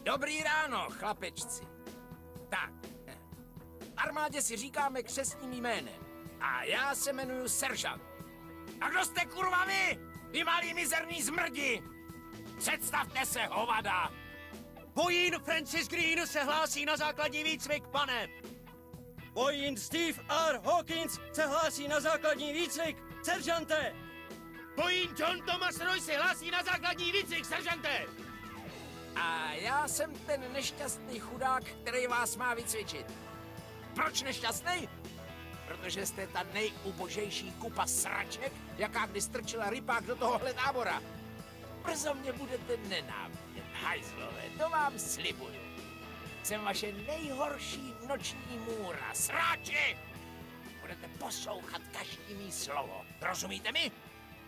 Dobrý ráno, chlapečci. Tak, v armádě si říkáme křestním jménem. A já se jmenuji seržant. A kdo jste kurva vy? Vy malí mizerní zmrdi! Představte se, hovada! Vojín Francis Green se hlásí na základní výcvik, pane. Vojín Steve R. Hawkins se hlásí na základní výcvik, seržante. Vojín John Thomas Roy se hlásí na základní výcvik, seržante. A já jsem ten nešťastný chudák, který vás má vycvičit. Proč nešťastný? Protože jste ta nejubožejší kupa sraček, jaká kdy strčila rypák do tohohle tábora. Brzo mě budete nenávidět, hajzlové, to vám slibuju. Jsem vaše nejhorší noční můra, sráči! Budete poslouchat každý mý slovo, rozumíte mi?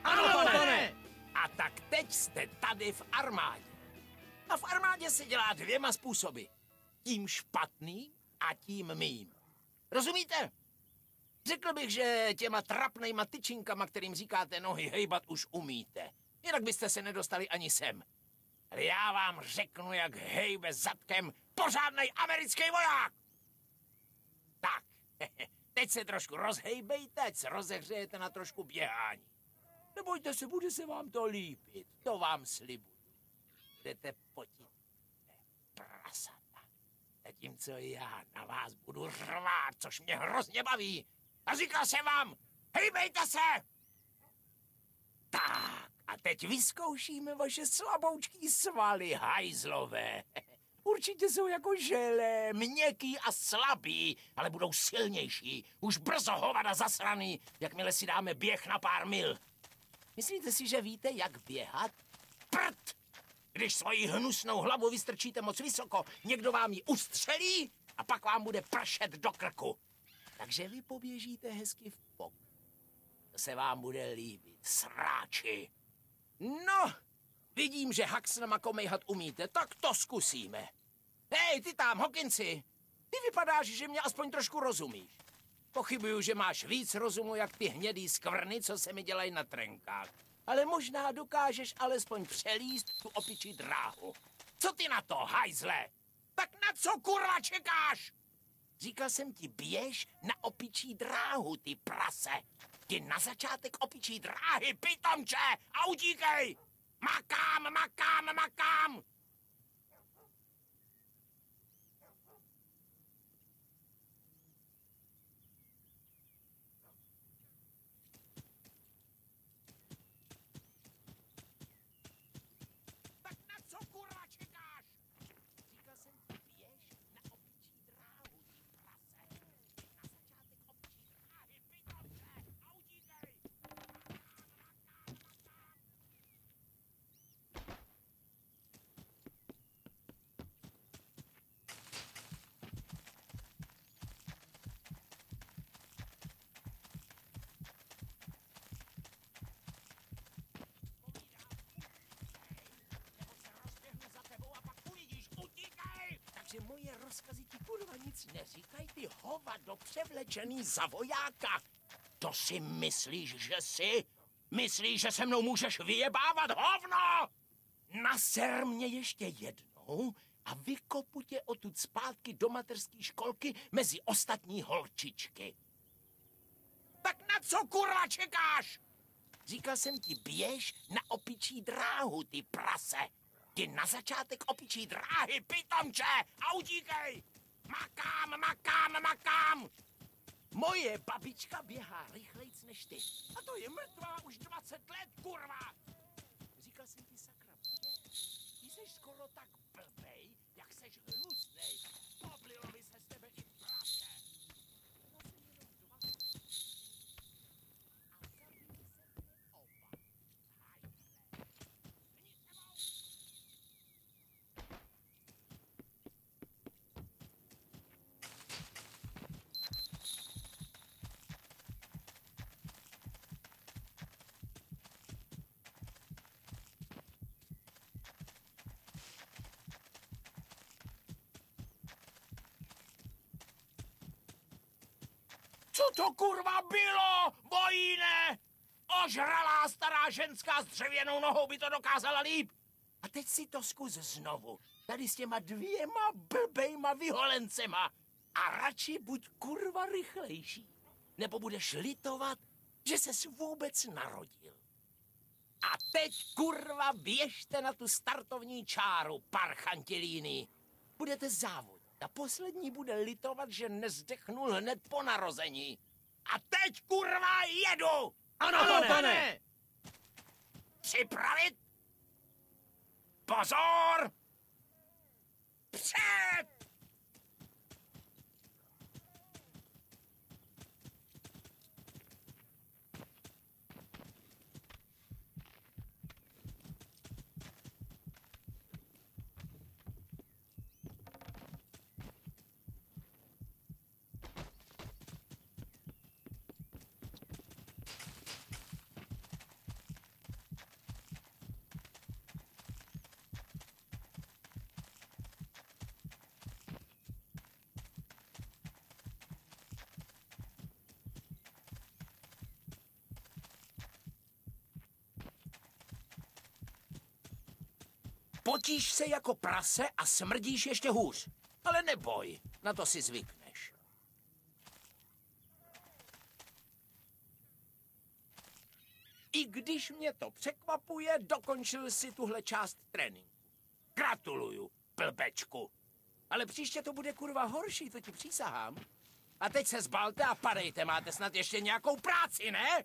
Ano, pane! A tak teď jste tady v armádě. A v armádě se dělá dvěma způsoby. Tím špatným a tím mým. Rozumíte? Řekl bych, že těma trapnejma tyčinkama, kterým říkáte nohy, hejbat už umíte. Jinak byste se nedostali ani sem. Ale já vám řeknu, jak hejbe zadkem pořádnej americký voják. Tak, teď se trošku rozhejbejte, ať se rozehřejete na trošku běhání. Nebojte se, bude se vám to líbit, to vám slibuju. Budete potit prasata, zatímco já na vás budu řvát, což mě hrozně baví. A říkal jsem vám, hejbejte se! Tak, a teď vyzkoušíme vaše slaboučký svaly, hajzlové. Určitě jsou jako želé, měkký a slabý, ale budou silnější. Už brzo hovada zasraný, jakmile si dáme běh na pár mil. Myslíte si, že víte, jak běhat? Prd! Když svoji hnusnou hlavu vystrčíte moc vysoko, někdo vám ji ustřelí a pak vám bude pršet do krku. Takže vy poběžíte hezky v pok. To se vám bude líbit, sráči. No, vidím, že haxnama komejhat umíte, tak to zkusíme. Hej, ty tam, Hawkinsi, ty vypadáš, že mě aspoň trošku rozumíš. Pochybuju, že máš víc rozumu, jak ty hnědý skvrny, co se mi dělají na trenkách. Ale možná dokážeš alespoň přelíst tu opičí dráhu. Co ty na to, hajzle? Tak na co kurva čekáš? Říkal jsem ti, běž na opičí dráhu, ty prase. Ty na začátek opičí dráhy, pitomče, a utíkej! Makám, makám, makám! Tak na co kurva čekáš? Říkal jsem ti, běž na opičí dráhu, ty prase. Ty na začátek opičí dráhy, pitomče, a utíkej! Takže moje rozkazy ti kurva nic neříkají, ty hovado převlečený za vojáka. To si myslíš, že jsi? Myslíš, že se mnou můžeš vyjebávat, hovno? Naser mě ještě jednou a vykopu tě odtud zpátky do mateřské školky mezi ostatní holčičky. Tak na co kurva čekáš? Říkal jsem ti, běž na opičí dráhu, ty prase. Ty na začátek opičí dráhy, pitomče, a utíkej! Makám, makám, makám! Moje babička běhá rychlejc než ty. A to je mrtvá už 20 let, kurva! Říkal jsem ti, sakra, běž. Ty seš skoro tak blbej, jak seš hnusnej. Poblilo by se z tebe i prase. To jsem jenom 20. A zabili se mě oba. Hajzle. Není s tebou. Co to kurva bylo, vojíne? Ožralá stará ženská s dřevěnou nohou by to dokázala líp. A teď si to zkus znovu. tady s těma 2 blbejma vyholencema a radši buď kurva rychlejší, nebo budeš litovat, že ses vůbec narodil. A teď kurva běžte na tu startovní čáru, parchantilíny. Budete závodit a poslední bude litovat, že nezdechnul hned po narození. A teď kurva jedu! Ano, pane! Připravit! Pozor! Před! Potíš se jako prase a smrdíš ještě hůř. Ale neboj, na to si zvykneš. I když mě to překvapuje, dokončil si tuhle část tréninku. Gratuluju, blbečku. Ale příště to bude kurva horší, to ti přísahám. A teď se zbalte a padejte, máte snad ještě nějakou práci, ne?